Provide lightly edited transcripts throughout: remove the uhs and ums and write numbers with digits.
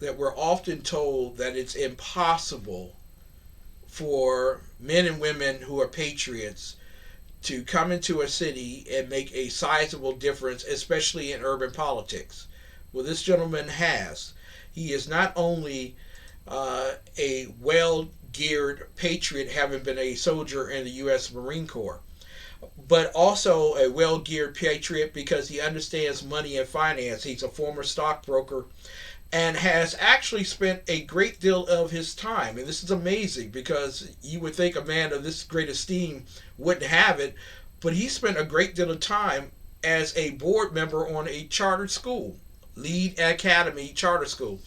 that we're often told that it's impossible for men and women who are patriots to come into a city and make a sizable difference, especially in urban politics. Well, this gentleman has. He is not only a well geared patriot, having been a soldier in the U.S. Marine Corps, but also a well geared patriot because he understands money and finance. He's a former stockbroker and has actually spent a great deal of his time. And this is amazing because you would think a man of this great esteem wouldn't have it, but he spent a great deal of time as a board member on a charter school, Lead Academy Charter School.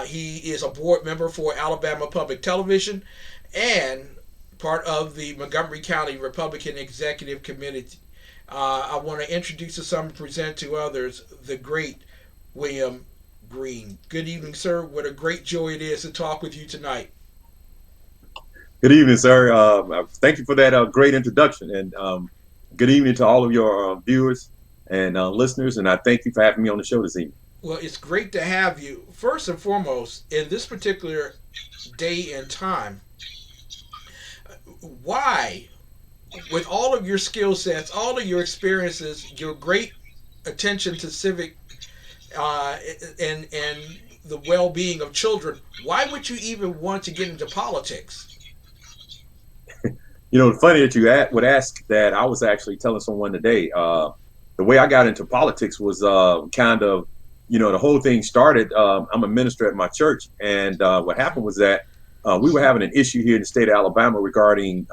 He is a board member for Alabama Public Television and part of the Montgomery County Republican Executive Committee. I want to introduce to some and present to others the great William Green. Good evening, sir. What a great joy it is to talk with you tonight. Good evening, sir. Thank you for that great introduction, and good evening to all of your viewers and listeners. And I thank you for having me on the show this evening. Well, it's great to have you. First and foremost, in this particular day and time, why, with all of your skill sets, all of your experiences, your great attention to civic uh, and the well-being of children, why would you even want to get into politics? Funny that you would ask that. I was actually telling someone today. The way I got into politics was kind of, the whole thing started. I'm a minister at my church, and what happened was that we were having an issue here in the state of Alabama regarding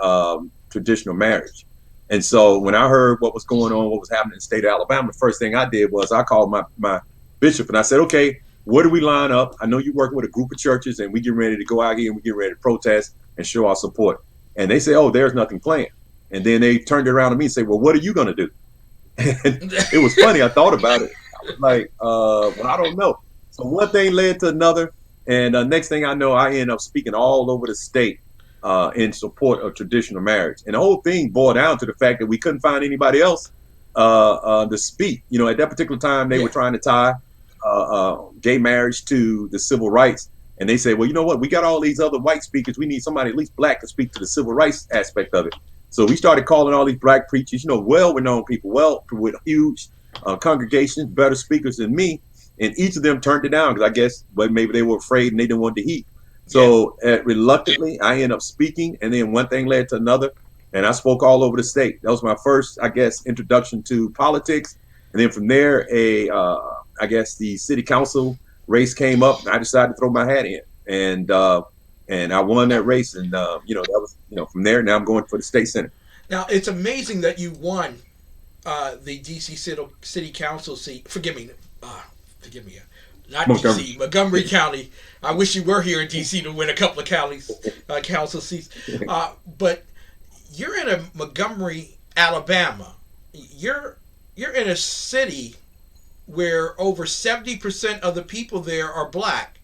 traditional marriage. And so when I heard what was going on, what was happening in the state of Alabama, the first thing I did was I called my bishop and I said, okay, where do we line up? I know you're working with a group of churches and we get ready to go out here and we get ready to protest and show our support. And they say, oh, there's nothing planned. And then they turned it around to me and say, well, what are you going to do? And it was funny. I thought about it. I was like, well, I don't know. So one thing led to another. And next thing I know, I end up speaking all over the state in support of traditional marriage. And the whole thing boiled down to the fact that we couldn't find anybody else to speak. At that particular time, they Yeah. were trying to tie gay marriage to the civil rights. And they said, well, you know what? We got all these other white speakers. We need somebody at least black to speak to the civil rights aspect of it. So we started calling all these black preachers, well-renowned people, well, with huge congregations, better speakers than me. And each of them turned it down because I guess maybe they were afraid and they didn't want the heat. Yeah. So reluctantly, I ended up speaking. And then one thing led to another. And I spoke all over the state. That was my first, I guess, introduction to politics. And then from there, I guess the city council race came up, and I decided to throw my hat in, and I won that race, and that was from there. Now I'm going for the state senate. Now, it's amazing that you won the D.C. City Council seat. Forgive me, not Montgomery. D.C. Montgomery County. I wish you were here in D.C. to win a couple of counties council seats. But you're in a Montgomery, Alabama. You're in a city where over 70% of the people there are black.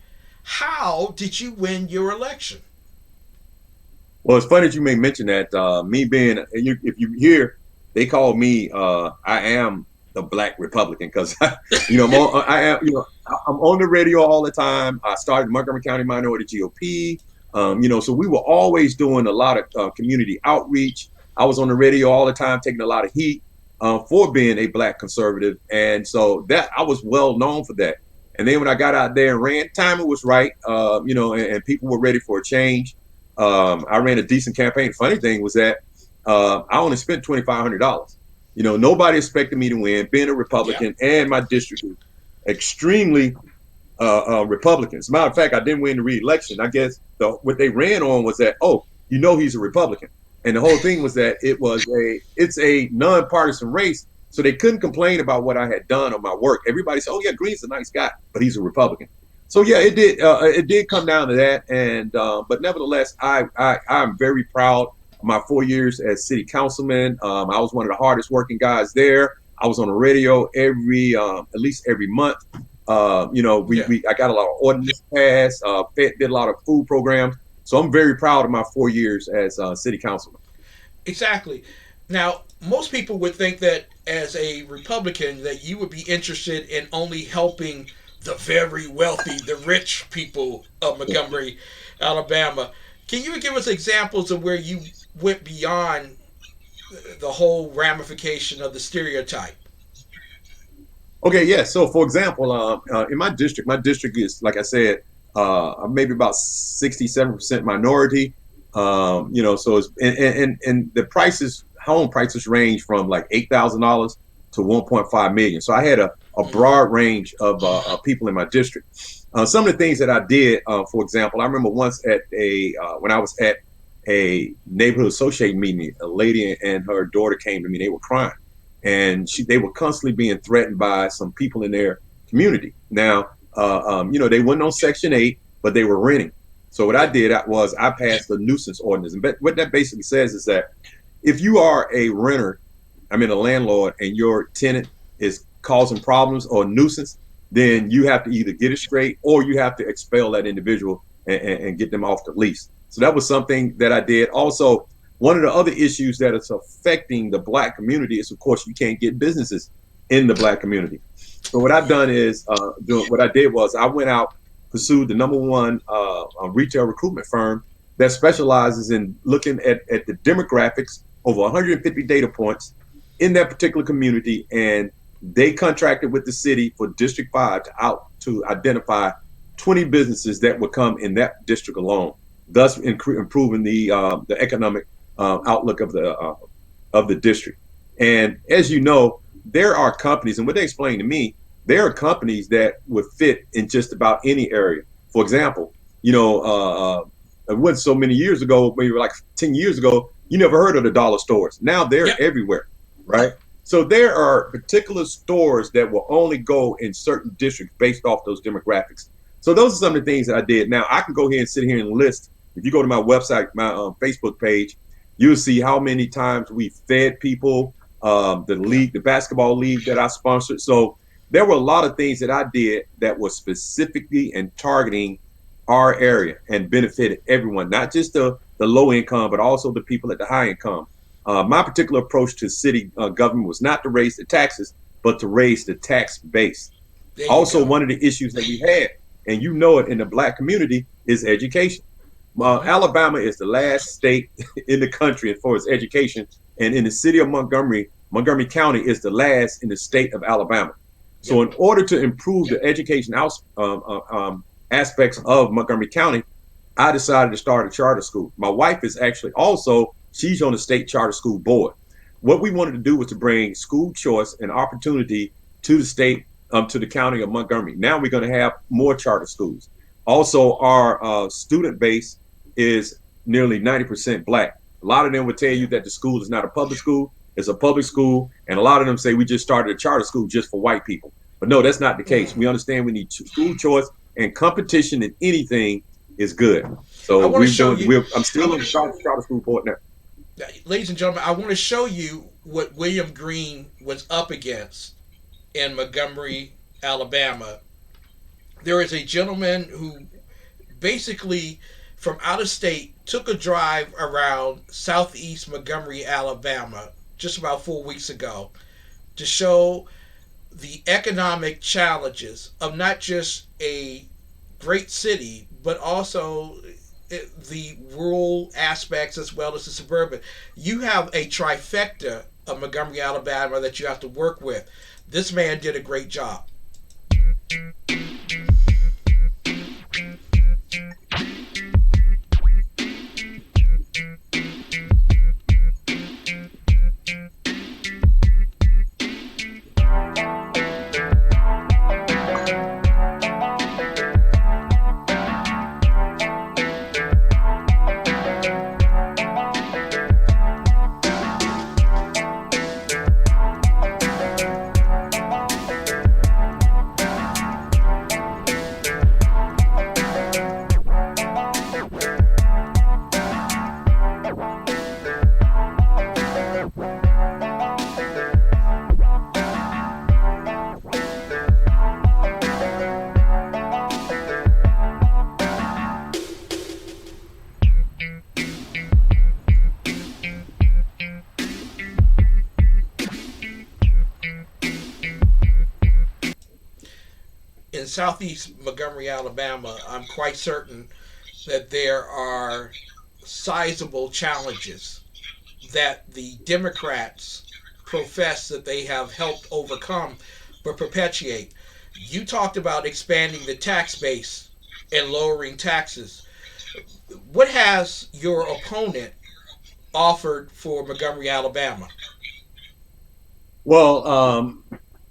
How did you win your election? Well, it's funny that you may mention that. Me being, if you hear, they call me, I am the Black Republican because, I am, I'm on the radio all the time. I started Montgomery County Minority GOP. So we were always doing a lot of community outreach. I was on the radio all the time, taking a lot of heat for being a black conservative, and so that I was well known for that. And then when I got out there and ran, timing was right, and people were ready for a change. I ran a decent campaign. Funny thing was that I only spent $2,500. Nobody expected me to win. Being a Yeah. Republican, and my district is extremely Republican. As a matter of fact, I didn't win the re-election. I guess what they ran on was that, oh, he's a Republican, and the whole thing was that it's a nonpartisan race, so they couldn't complain about what I had done on my work. Everybody said, oh yeah, Green's a nice guy, but he's a Republican. So yeah, it did come down to that, and but nevertheless, I'm very proud of my 4 years as city councilman. I was one of the hardest working guys there. I was on the radio at least every month. Yeah. I got a lot of ordinance passed, did a lot of food programs. So I'm very proud of my 4 years as city councilman. Exactly. Now, most people would think that as a Republican that you would be interested in only helping the very wealthy, the rich people of Montgomery, Alabama. Can you give us examples of where you went beyond the whole ramification of the stereotype? Okay, yeah. So, for example, in my district is, like I said, maybe about 67% minority. So it's and the prices, home prices range from like $8,000 to 1.5 million. So I had a Mm-hmm. broad range of people in my district. Some of the things that I did, for example, I remember once at a when I was at a neighborhood associate meeting, a lady and her daughter came to me. They were crying, and they were constantly being threatened by some people in their community. Now, they weren't on Section 8, but they were renting. So what I Yeah. did was I passed the nuisance ordinance, and what that basically says is that if you are a renter, I mean a landlord, and your tenant is causing problems or nuisance, Yeah. then you have to either get it straight or you have to expel that individual and get them off the lease. So that was something that I did. Also, one of the other issues that is affecting the black community is, of course, you can't get businesses in the black community. So what I've Yeah. done is, what I did was I went out, pursued the number one retail recruitment firm that specializes in looking at the demographics over 150 data points in that particular community, and they contracted with the city for District 5 to identify 20 businesses that would come in that district alone, thus improving the economic outlook of the district. And as you know, there are companies, and what they explained to me, there are companies that would fit in just about any area. For example, it wasn't so many years ago, maybe like 10 years ago, you never heard of the dollar stores. Now they're Yeah. everywhere, right? So there are particular stores that will only go in certain districts based off those demographics. So those are some of the things that I did. Now I can go here and sit here and list. If you go to my website, my Facebook page, you'll see how many times we fed people, the Yeah. league, the basketball league that I sponsored. So there were a lot of things that I did that was specifically and targeting our area and benefited everyone, not just the low income, but also the people at the high income. My particular approach to city government was not to raise the taxes, but to raise the tax base. There you Also, go. one of the issues that we had, and you know it in the black community, is education. Mm-hmm. Alabama is the last state in the country as far as education, and in the city of Montgomery, Montgomery County is the last in the state of Alabama. So, Yep. in order to improve the education aspects of Montgomery County, I decided to start a charter school. My wife is actually also, she's on the state charter school board. What we wanted to do was to bring school choice and opportunity to the state, to the county of Montgomery. Now we're going to have more charter schools. Also, our student base is nearly 90% black. A lot of them would tell Yeah. you that the school is not a public school, it's a public school. And a lot of them say we just started a charter school just for white people. But no, that's not the case. We Mm. understand we need school choice and competition in anything is good. I So want to show you, I'm still on the charter school board now. ladies and gentlemen, I want to show you what William Green was up against in Montgomery, Alabama. There is a gentleman who basically, from out of state, took a drive around southeast Montgomery, Alabama, just about 4 weeks ago, to show the economic challenges of not just a great city, but also the rural aspects as well as the suburban. You have a trifecta of Montgomery, Alabama that you have to work with. This man did a great job. southeast Montgomery, Alabama, I'm quite certain that there are sizable challenges that the Democrats profess that they have helped overcome but perpetuate. You talked about expanding the tax base and lowering taxes. What has your opponent offered for Montgomery, Alabama? Well,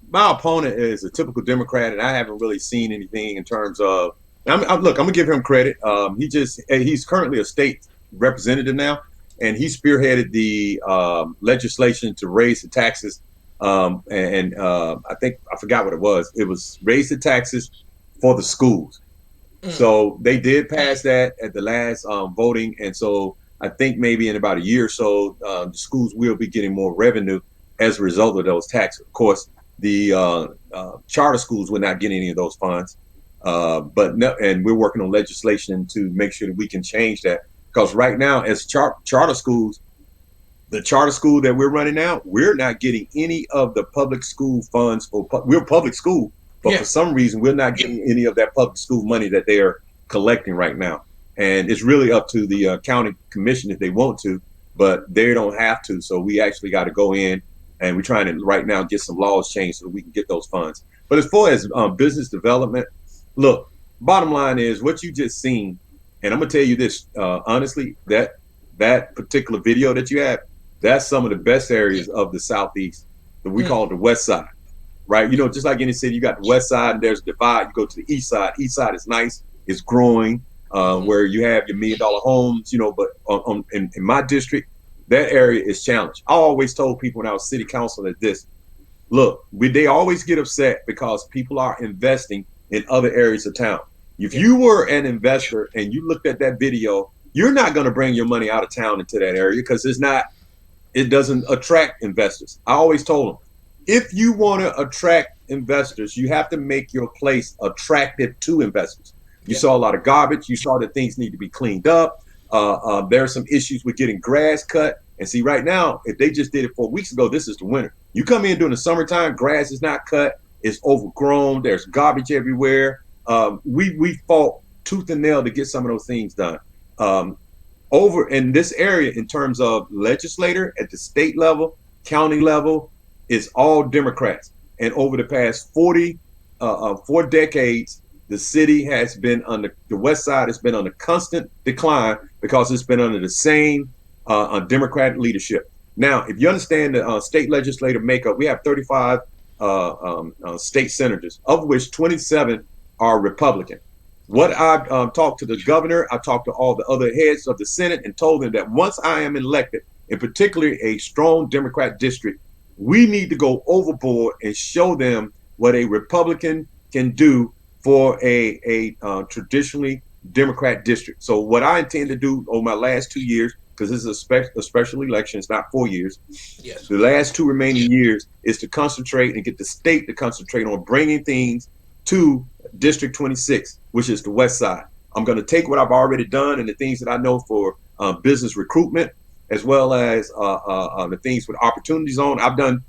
my opponent is a typical Democrat, and I haven't really seen anything in terms of. Look, I'm gonna give him credit. He's currently a state representative now, and he spearheaded the legislation to raise the taxes. I think I forgot what it was. It was raise the taxes for the schools. Mm, So they did pass that at the last voting, and so I think maybe in about a year or so, the schools will be getting more revenue as a result of those taxes. Of course, the charter schools will not get any of those funds, but no, and we're working on legislation to make sure that we can change that. Because right now, as charter schools, the charter school that we're running now, we're not getting any of the public school funds. We're public school, but yeah, for some reason, we're not getting any of that public school money that they are collecting right now. And it's really up to the county commission if they want to, but they don't have to. So we actually got to go in, and we're trying to right now get some laws changed so that we can get those funds. But as far as business development, look, bottom line is what you just seen, and I'm gonna tell you this honestly, that particular video that you have, that's some of the best areas of the southeast that we mm, call it the west side, right? You know, just like any city, you got the west side and there's a divide. You go to the east side. East side is nice, it's growing, mm-hmm, where you have your $1 million homes, you know. But in my district, that area is challenged. I always told people when I was city council that this, look, they always get upset because people are investing in other areas of town. If yeah, you were an investor and you looked at that video, you're not going to bring your money out of town into that area because it doesn't attract investors. I always told them, if you want to attract investors, you have to make your place attractive to investors. You yeah, saw a lot of garbage. You saw that things need to be cleaned up. There are some issues with getting grass cut. And see, right now, if they just did it 4 weeks ago, this is the winter. You come in during the summertime, grass is not cut. It's overgrown. There's garbage everywhere. We fought tooth and nail to get some of those things done. Um, Over in this area in terms of legislator at the state level, county level, is all Democrats. And over the past 4 decades, the city has been on the west side has been on a constant decline because it's been under the same Democratic leadership. Now, if you understand the state legislative makeup, we have 35 state senators, of which 27 are Republican. What I talked to the governor, I talked to all the other heads of the Senate and told them that once I am elected, in particular a strong Democrat district, we need to go overboard and show them what a Republican can do for a traditionally Democrat district. So what I intend to do over my last 2 years, because this is a special election, it's not 4 years, yes, the last two remaining years is to concentrate and get the state to concentrate on bringing things to District 26, which is the west side. I'm going to take what I've already done and the things that I know for business recruitment, as well as the things with Opportunity Zone. I've done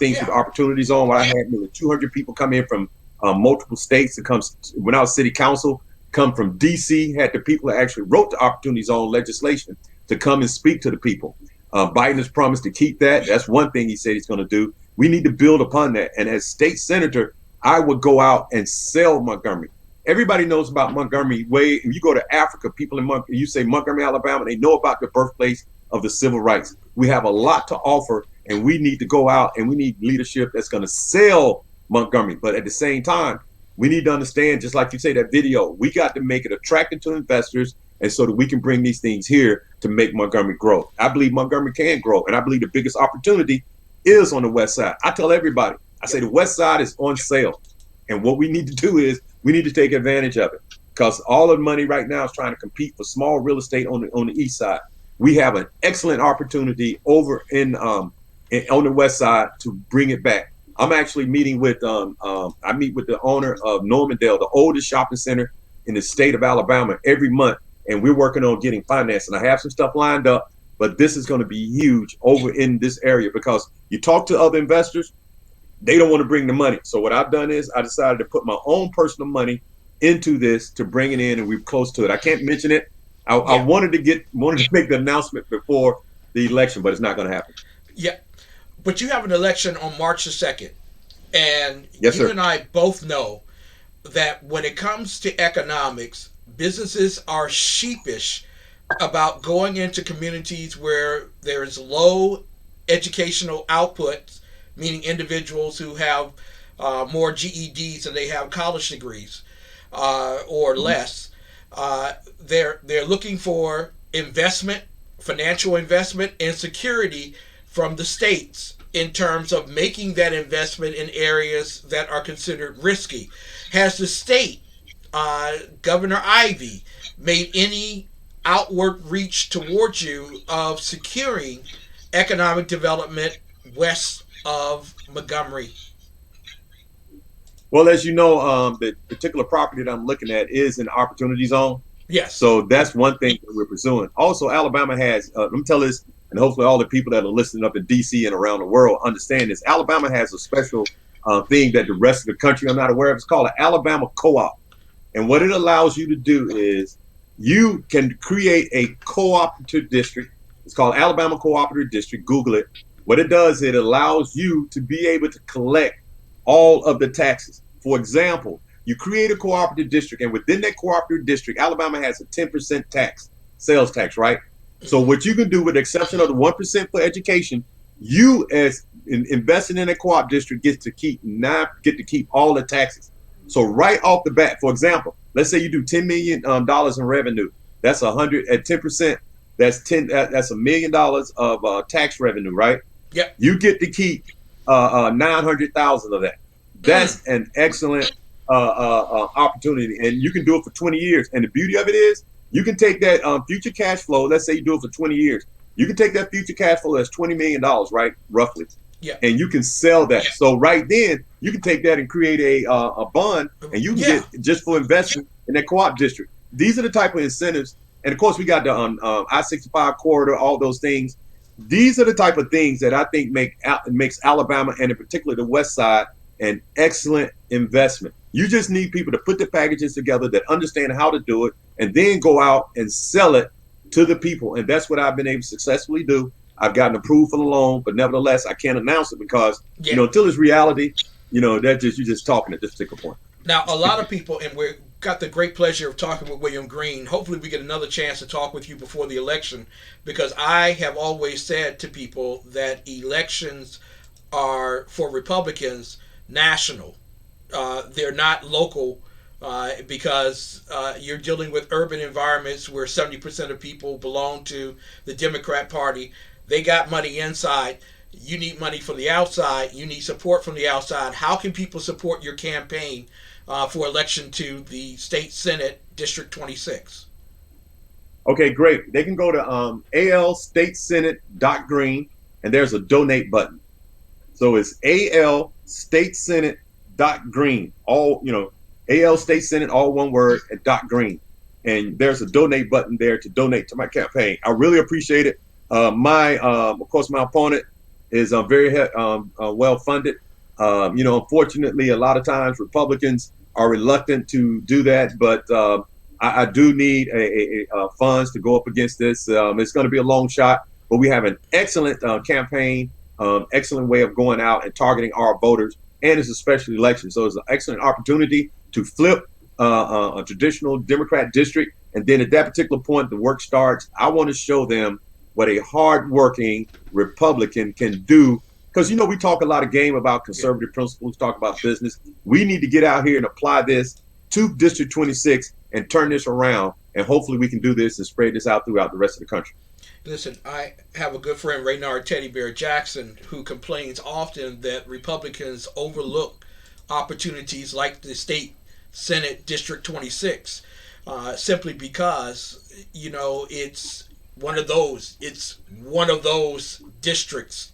things with yeah, Opportunity Zone where I had nearly 200 people come in from multiple states to come. When I was city council, come from DC, had the people that actually wrote the Opportunity Zone legislation to come and speak to the people. Biden has promised to keep that. That's one thing he said he's going to do. We need to build upon that. And as state senator, I would go out and sell Montgomery. Everybody knows about Montgomery. If you go to Africa, people in you say Montgomery, Alabama, they know about the birthplace of the civil rights. We have a lot to offer, and we need to go out and we need leadership that's going to sell Montgomery. But at the same time, we need to understand, just like you say, that video, we got to make it attractive to investors, and so that we can bring these things here to make Montgomery grow. I believe Montgomery can grow, and I believe the biggest opportunity is on the west side. I tell everybody, I yeah, say the west side is on sale. And what we need to do is we need to take advantage of it, because all of the money right now is trying to compete for small real estate on the east side. We have an excellent opportunity over on the west side to bring it back. I'm actually meeting with I meet with the owner of Normandale, the oldest shopping center in the state of Alabama, every month, and we're working on getting financed. And I have some stuff lined up, but this is going to be huge over in this area, because you talk to other investors, They don't want to bring the money. So what I've done is I decided to put my own personal money into this to bring it in, and we're close to it. I can't mention it. I Yeah, wanted to make the announcement before the election, but it's not going to happen. yeah. But you have an election on March the 2nd. And Yes, you sir. and I both know that when it comes to economics, businesses are sheepish about going into communities where there's low educational output, meaning individuals who have more GEDs than they have college degrees or Mhm. less. They're looking for investment, financial investment, and security from the states in terms of making that investment in areas that are considered risky. Has the state, Governor Ivey, made any outward reach towards you of securing economic development west of Montgomery? Well, as you know, the particular property that I'm looking at is an opportunity zone. Yes. So that's one thing that we're pursuing. Also, Alabama has, let me tell this, and hopefully all the people that are listening up in DC and around the world understand this. Alabama has a special thing that the rest of the country are not aware of. It's called an Alabama co-op. And what it allows you to do is you can create a cooperative district. It's called Alabama Cooperative District. Google it. What it does, it allows you to be able to collect all of the taxes. For example, you create a cooperative district, and within that cooperative district, Alabama has a 10% tax, sales tax, right? So Mm-hmm. what you can do, with the exception of the 1% for education, you as investing in a co-op district get to keep all the taxes. So right off the bat, for example, let's say you do $10 million in revenue. That's 100 at 10%. That's $1 million of tax revenue, right? Yep. You get to keep 900,000 of that. Mm. That's an excellent opportunity, and you can do it for 20 years. And the beauty of it is, you can take that future cash flow. Let's say you do it for 20 years. You can take that future cash flow that's $20 million, right, roughly, Yep. and you can sell that. So right then, you can take that and create a bond, and you can Yeah. get just for investing in that co-op district. These are the type of incentives, and of course, we got the I-65 corridor, all those things. These are the type of things that I think makes Alabama, and in particular the West Side, an excellent investment. You just need people to put the packages together that understand how to do it, and then go out and sell it to the people. And that's what I've been able to successfully do. I've gotten approved for the loan, but nevertheless, I can't announce it because Yeah. until it's reality, that just you're just talking at this particular point. Now, a lot of people, and we got the great pleasure of talking with William Green. Hopefully, we get another chance to talk with you before the election, because I have always said to people that elections are for Republicans national. They're not local because you're dealing with urban environments where 70% of people belong to the Democrat Party. They got money inside. You need money from the outside. You need support from the outside. How can people support your campaign for election to the state senate, District 26? Okay, great. They can go to alstatesenate.green, and there's a donate button. So it's alstatesenate.green, all, AL State Senate, all one word, at dot green. And there's a donate button there to donate to my campaign. I really appreciate it. Of course, my opponent is very well funded. Unfortunately, a lot of times Republicans are reluctant to do that, but I do need funds to go up against this. It's going to be a long shot, but we have an excellent campaign, excellent way of going out and targeting our voters, and it's a special election. So it's an excellent opportunity to flip a traditional Democrat district. And then at that particular point, the work starts. I want to show them what a hardworking Republican can do. Because, we talk a lot of game about Yeah. conservative principles, talk about business. We need to get out here and apply this to District 26 and turn this around. And hopefully we can do this and spread this out throughout the rest of the country. Listen, I have a good friend, Raynard Teddy Bear Jackson, who complains often that Republicans overlook opportunities like the state Senate District 26 simply because, it's one of those districts.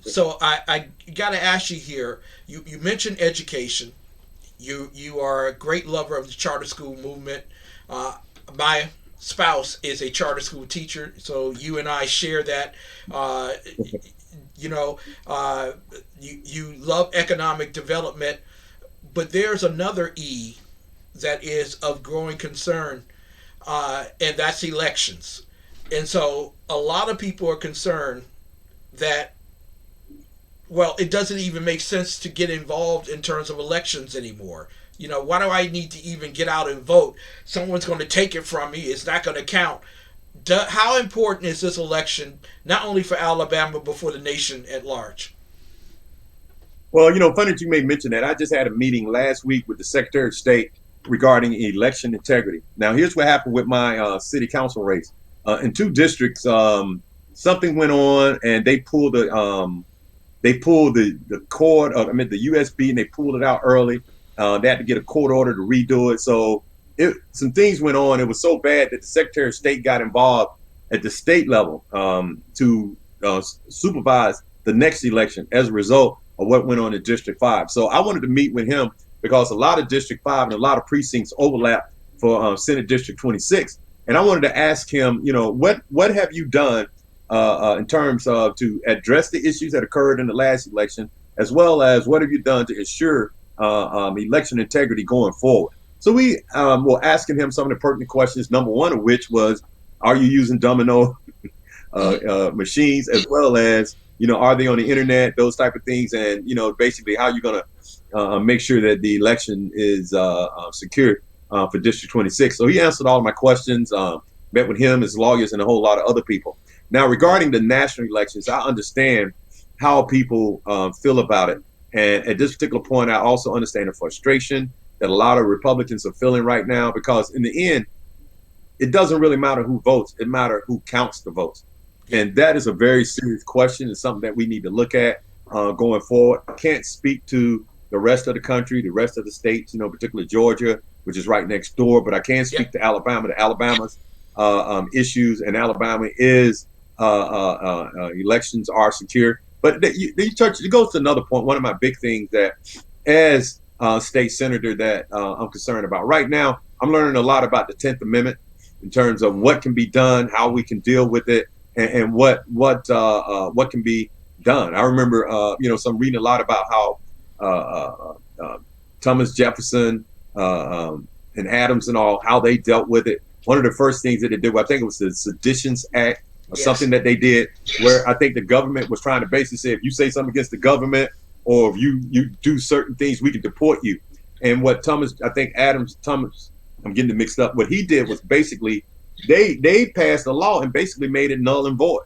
So I got to ask you here, you mentioned education. You are a great lover of the charter school movement. My spouse is a charter school teacher, so you and I share that. Uh, You know, uh, you love economic development, but there's another E that is of growing concern, and that's elections. And so a lot of people are concerned that, well, it doesn't even make sense to get involved in terms of elections anymore. You know, why do I need to even get out and vote? Someone's going to take it from me. It's not going to count. How important is this election, not only for Alabama, but for the nation at large? Well, funny that you may mention that. I just had a meeting last week with the Secretary of State regarding election integrity. Now, here's what happened with my city council race. In two districts, something went on, and they pulled the cord, the USB, and they pulled it out early. They had to get a court order to redo it. So some things went on. It was so bad that the Secretary of State got involved at the state level to supervise the next election as a result of what went on in District 5. So I wanted to meet with him because a lot of District 5 and a lot of precincts overlap for Senate District 26. And I wanted to ask him, what have you done in terms of to address the issues that occurred in the last election, as well as what have you done to ensure election integrity going forward? So we were asking him some of the pertinent questions, number one of which was, are you using domino machines, as well as, are they on the internet, those type of things, and, basically how you're going to make sure that the election is secure for District 26. So he answered all of my questions, met with him, his lawyers, and a whole lot of other people. Now, regarding the national elections, I understand how people feel about it. And at this particular point, I also understand the frustration that a lot of Republicans are feeling right now, because in the end, it doesn't really matter who votes. It matters who counts the votes. And that is a very serious question. It's something that we need to look at going forward. I can't speak to the rest of the country, the rest of the states, particularly Georgia, which is right next door, but I can speak to Alabama, to Alabama's issues, and Alabama is elections are secure. But it goes to another point. One of my big things that, as state senator, that I'm concerned about right now, I'm learning a lot about the 10th Amendment in terms of what can be done, how we can deal with it, and what can be done. I remember, some reading a lot about how Thomas Jefferson and Adams and all, how they dealt with it. One of the first things that they did, I think it was the Seditions Act, or something that they did, where I think the government was trying to basically say, if you say something against the government, or if you do certain things, we can deport you. And what Thomas, I'm getting it mixed up. What he did was basically they passed a law and basically made it null and void.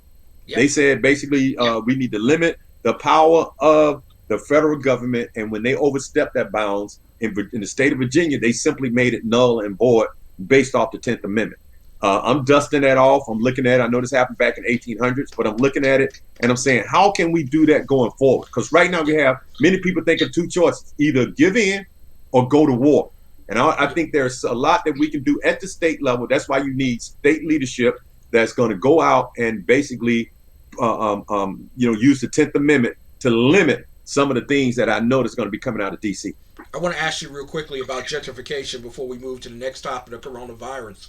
Yep. They said basically we need to limit the power of the federal government, and when they overstep that bounds in the state of Virginia, they simply made it null and void based off the 10th Amendment. I'm dusting that off. I'm looking at it. I know this happened back in 1800s, but I'm looking at it and I'm saying, how can we do that going forward? Because right now we have many people think of two choices: either give in or go to war. And I think there's a lot that we can do at the state level. That's why you need state leadership that's going to go out and basically, use the 10th Amendment to limit some of the things that I know that's going to be coming out of D.C. I want to ask you real quickly about gentrification before we move to the next topic of coronavirus.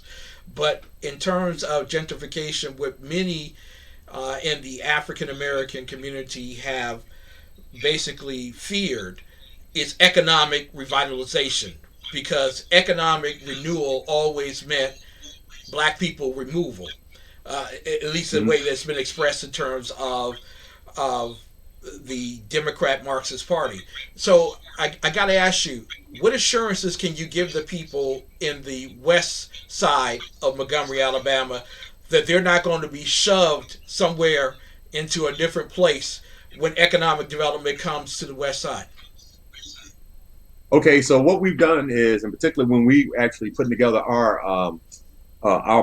But in terms of gentrification, what many in the African American community have basically feared is economic revitalization, because economic renewal always meant black people removal, at least the way that's been expressed in terms of the Democrat Marxist Party. So I got to ask you, what assurances can you give the people in the west side of Montgomery, Alabama, that they're not going to be shoved somewhere into a different place when economic development comes to the west side? Okay, so what we've done is, in particular, when we actually putting together our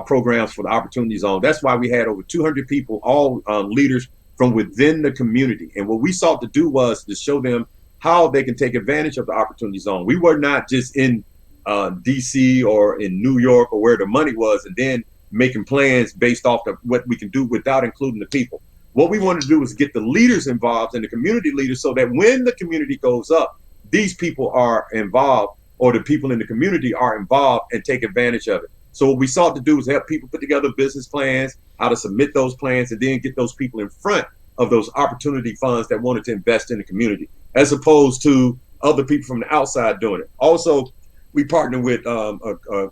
programs for the Opportunity Zone, that's why we had over 200 people, all leaders from within the community. And what we sought to do was to show them how they can take advantage of the Opportunity Zone. We were not just in DC or in New York or where the money was and then making plans based off of what we can do without including the people. What we wanted to do was get the leaders involved and the community leaders, so that when the community goes up, these people are involved, or the people in the community are involved and take advantage of it. So what we sought to do is help people put together business plans, how to submit those plans, and then get those people in front of those opportunity funds that wanted to invest in the community, as opposed to other people from the outside doing it. Also, we partner with a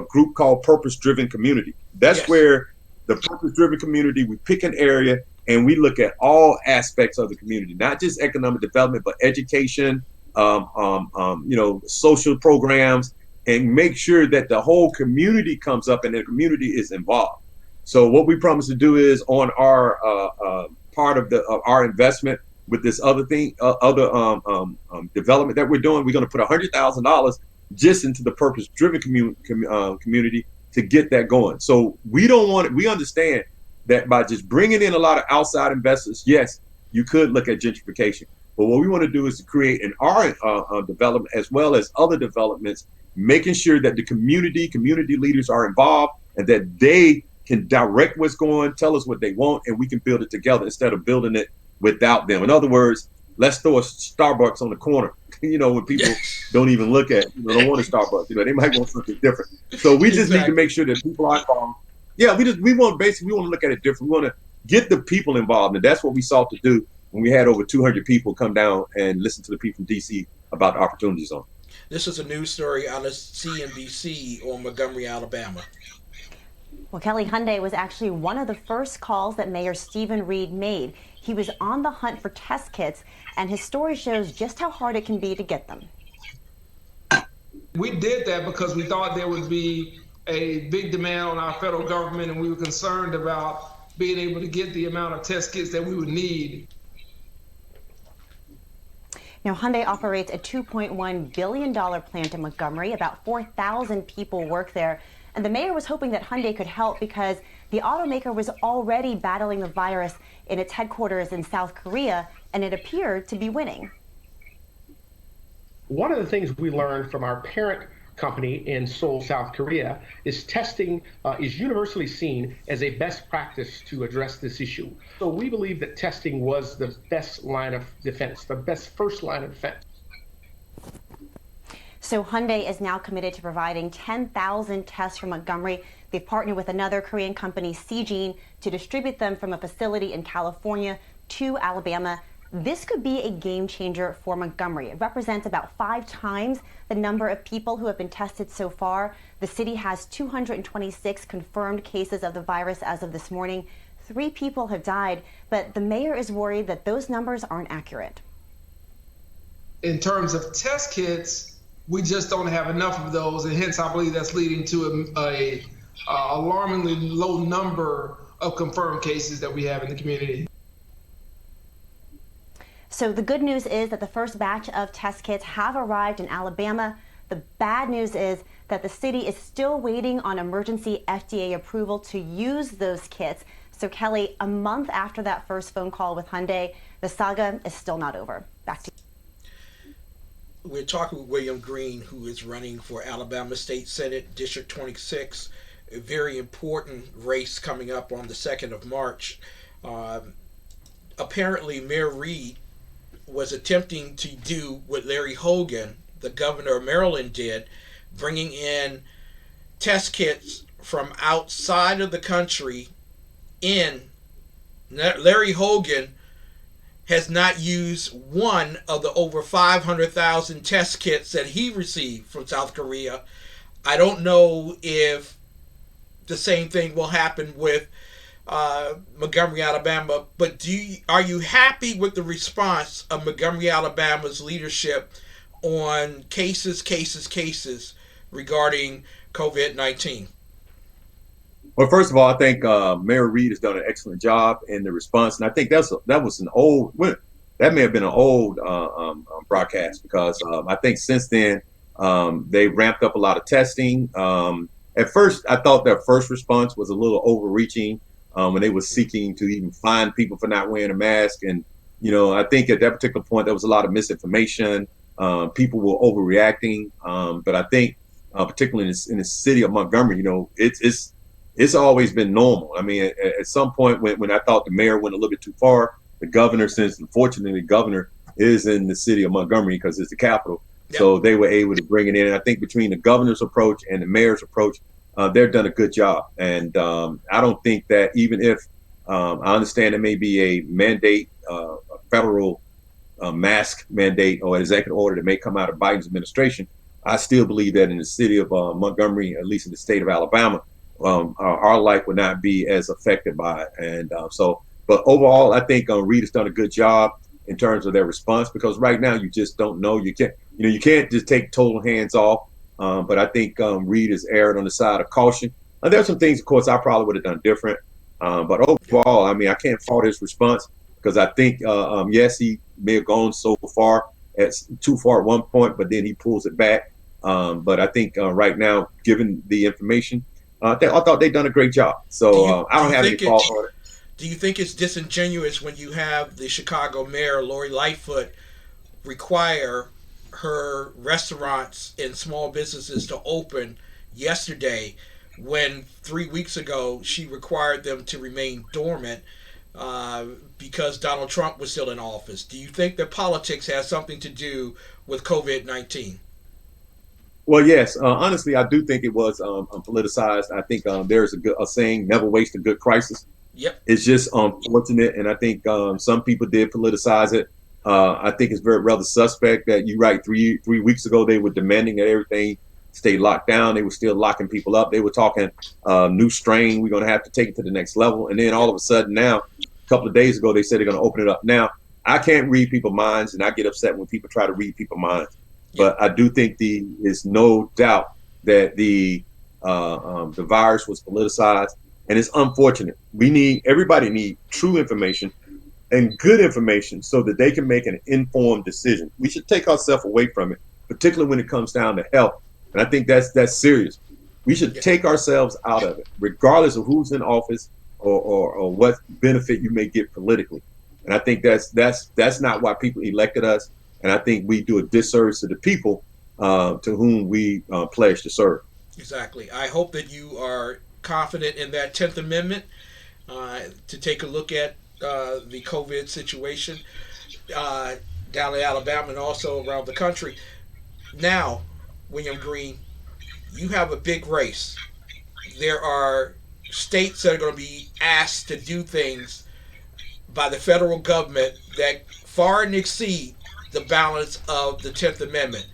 group called Purpose Driven Community. That's Yes. where the Purpose Driven Community, we pick an area and we look at all aspects of the community, not just economic development, but education, social programs, and make sure that the whole community comes up and the community is involved. So what we promise to do is on our part of our investment with this other thing, development that we're doing, we're going to put $100,000 just into the purpose-driven community to get that going. So we don't want it. We understand that by just bringing in a lot of outside investors, yes, you could look at gentrification. But what we want to do is to create an R development as well as other developments, making sure that the community leaders are involved and that they can direct what's going, tell us what they want, and we can build it together instead of building it without them. In other words, let's throw a Starbucks on the corner, when people don't even look at, don't want a Starbucks, they might want something different. So we just need to make sure that people are involved. Yeah, we want to look at it different. We want to get the people involved, and that's what we sought to do when we had over 200 people come down and listen to the people from DC about the Opportunity Zone. This is a news story out of CNBC on Montgomery, Alabama. Well, Kelly, Hyundai was actually one of the first calls that Mayor Stephen Reed made. He was on the hunt for test kits, and his story shows just how hard it can be to get them. We did that because we thought there would be a big demand on our federal government, and we were concerned about being able to get the amount of test kits that we would need. Now, Hyundai operates a $2.1 billion plant in Montgomery. About 4,000 people work there. And the mayor was hoping that Hyundai could help because the automaker was already battling the virus in its headquarters in South Korea, and it appeared to be winning. One of the things we learned from our parent company in Seoul, South Korea, is testing is universally seen as a best practice to address this issue. So we believe that testing was the best line of defense, the best first line of defense. So Hyundai is now committed to providing 10,000 tests for Montgomery. They've partnered with another Korean company, CGene, to distribute them from a facility in California to Alabama. This could be a game changer for Montgomery. It represents about 5 times the number of people who have been tested so far. The city has 226 confirmed cases of the virus as of this morning. 3 people have died, but the mayor is worried that those numbers aren't accurate. In terms of test kits, we just don't have enough of those, and hence I believe that's leading to a alarmingly low number of confirmed cases that we have in the community. So the good news is that the first batch of test kits have arrived in Alabama. The bad news is that the city is still waiting on emergency FDA approval to use those kits. So Kelly, a month after that first phone call with Hyundai, the saga is still not over. Back to you. We're talking with William Green, who is running for Alabama State Senate, District 26, a very important race coming up on the 2nd of March. Apparently, Mayor Reed was attempting to do what Larry Hogan, the governor of Maryland, did, bringing in test kits from outside of the country in. Larry Hogan has not used one of the over 500,000 test kits that he received from South Korea. I don't know if the same thing will happen with Montgomery, Alabama, but are you happy with the response of Montgomery, Alabama's leadership on cases regarding COVID-19? Well, first of all, I think Mayor Reed has done an excellent job in the response, and I think that may have been an old broadcast because I think since then they ramped up a lot of testing. At first, I thought their first response was a little overreaching when they were seeking to even fine people for not wearing a mask, and I think at that particular point there was a lot of misinformation. People were overreacting, but I think particularly in the city of Montgomery, it's always been normal. I mean, at some point when I thought the mayor went a little bit too far, the governor, since unfortunately the governor is in the city of Montgomery because it's the capital, yep. So they were able to bring it in. And I think between the governor's approach and the mayor's approach, they've done a good job. And I don't think that even if I understand there may be a mandate, a federal mask mandate or executive order that may come out of Biden's administration. I still believe that in the city of Montgomery, at least in the state of Alabama, our life would not be as affected by it. And but overall, I think Reed has done a good job in terms of their response, because right now you just don't know. You can't just take total hands off. But I think Reed has erred on the side of caution. There's some things, of course, I probably would have done different. But overall, I mean, I can't fault his response, because I think, yes, he may have gone too far at one point, but then he pulls it back. But I think right now, given the information, I thought they've done a great job. So I don't have any fault on it. Do you think it's disingenuous when you have the Chicago mayor, Lori Lightfoot, require her restaurants and small businesses to open yesterday, when 3 weeks ago she required them to remain dormant because Donald Trump was still in office? Do you think that politics has something to do with COVID-19? Well, yes. Honestly, I do think it was politicized. I think there's a saying, never waste a good crisis. Yep. It's just unfortunate, and I think some people did politicize it. I think it's rather suspect that you're right. 3 weeks ago, they were demanding that everything stay locked down. They were still locking people up. They were talking new strain. We're going to have to take it to the next level. And then all of a sudden now, a couple of days ago, they said they're going to open it up. Now, I can't read people's minds, and I get upset when people try to read people's minds. But I do think there's no doubt that the virus was politicized, and it's unfortunate. Everybody needs true information and good information so that they can make an informed decision. We should take ourselves away from it, particularly when it comes down to health. And I think that's serious. We should take ourselves out of it, regardless of who's in office or what benefit you may get politically. And I think that's not why people elected us. And I think we do a disservice to the people to whom we pledge to serve. Exactly. I hope that you are confident in that 10th Amendment to take a look at the COVID situation down in Alabama and also around the country. Now, William Green, you have a big race. There are states that are going to be asked to do things by the federal government that far exceed the balance of the 10th Amendment.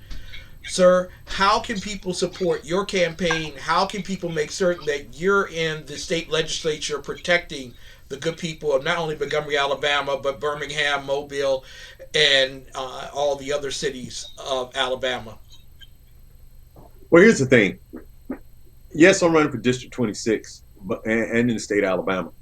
Sir, how can people support your campaign? How can people make certain that you're in the state legislature protecting the good people of not only Montgomery, Alabama, but Birmingham, Mobile, and all the other cities of Alabama? Well, here's the thing. Yes, I'm running for District 26 and in the state of Alabama.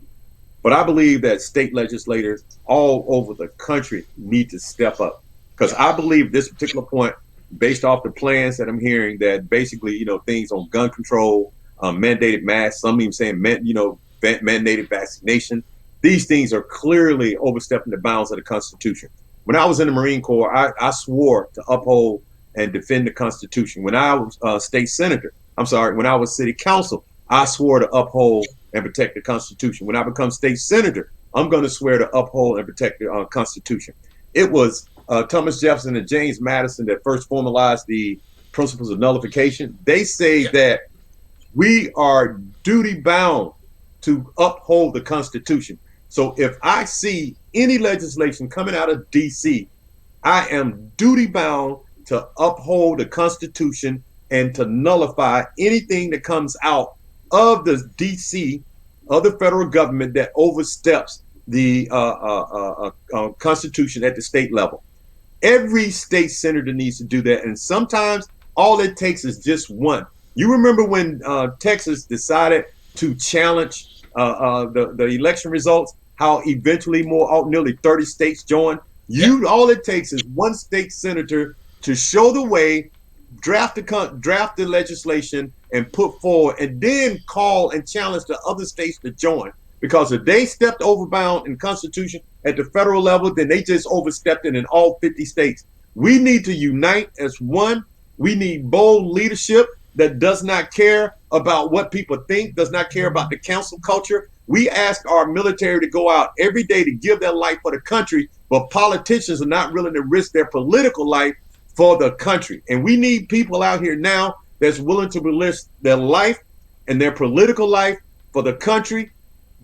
But I believe that state legislators all over the country need to step up. Because I believe this particular point, based off the plans that I'm hearing, that basically, things on gun control, mandated masks, some even saying, mandated vaccination, these things are clearly overstepping the bounds of the Constitution. When I was in the Marine Corps, I swore to uphold and defend the Constitution. When I was when I was city council, I swore to uphold and protect the Constitution. When I become state senator, I'm going to swear to uphold and protect the Constitution. It was Thomas Jefferson and James Madison that first formalized the principles of nullification. They say that we are duty bound to uphold the Constitution. So if I see any legislation coming out of DC, I am duty bound to uphold the Constitution and to nullify anything that comes out of the DC, of the federal government, that oversteps the Constitution at the state level. Every state senator needs to do that. And sometimes all it takes is just one. You remember when Texas decided to challenge the election results, how eventually nearly 30 states joined? All it takes is one state senator to show the way, draft the legislation and put forward, and then call and challenge the other states to join. Because if they stepped overbound in Constitution at the federal level, then they just overstepped it in all 50 states. We need to unite as one. We need bold leadership that does not care about what people think, does not care about the council culture. We ask our military to go out every day to give their life for the country, but politicians are not willing to risk their political life for the country. And we need people out here now that's willing to risk their life and their political life for the country.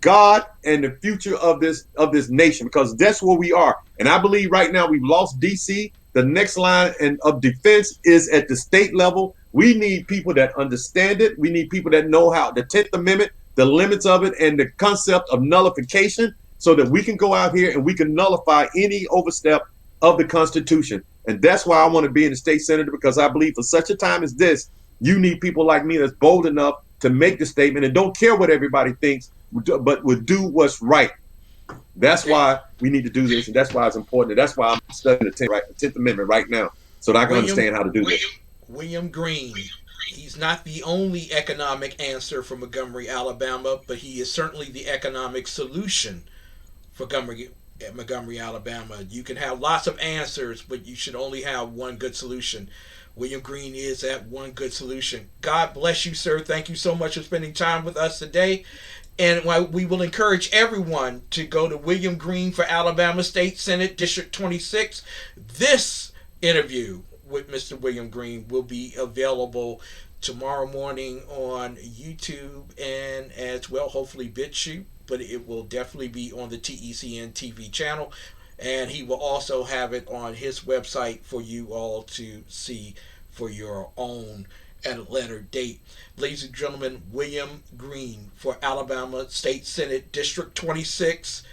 God and the future of this nation, because that's where we are. And I believe right now we've lost DC. The next line of defense is at the state level. We need people that understand it. We need people that know how the 10th Amendment, the limits of it, and the concept of nullification, so that we can go out here and we can nullify any overstep of the Constitution. And that's why I want to be in the state senator, because I believe for such a time as this, you need people like me that's bold enough to make the statement and don't care what everybody thinks, but would do what's right. That's why we need to do this, and that's why it's important. And that's why I'm studying the 10th Amendment right now, so that I can understand how to do this. William Green, he's not the only economic answer for Montgomery, Alabama, but he is certainly the economic solution for Montgomery, Alabama. You can have lots of answers, but you should only have one good solution. William Green is that one good solution. God bless you, sir. Thank you so much for spending time with us today. And we will encourage everyone to go to William Green for Alabama State Senate District 26. This interview with Mr. William Green will be available tomorrow morning on YouTube and as well, hopefully BitChute, but it will definitely be on the TECN TV channel. And he will also have it on his website for you all to see for your own at a later date. Ladies and gentlemen, William Green for Alabama State Senate District 26.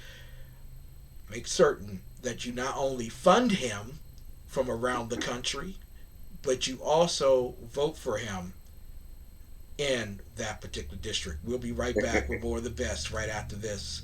Make certain that you not only fund him from around the country, but you also vote for him in that particular district. We'll be right back with more of the best right after this.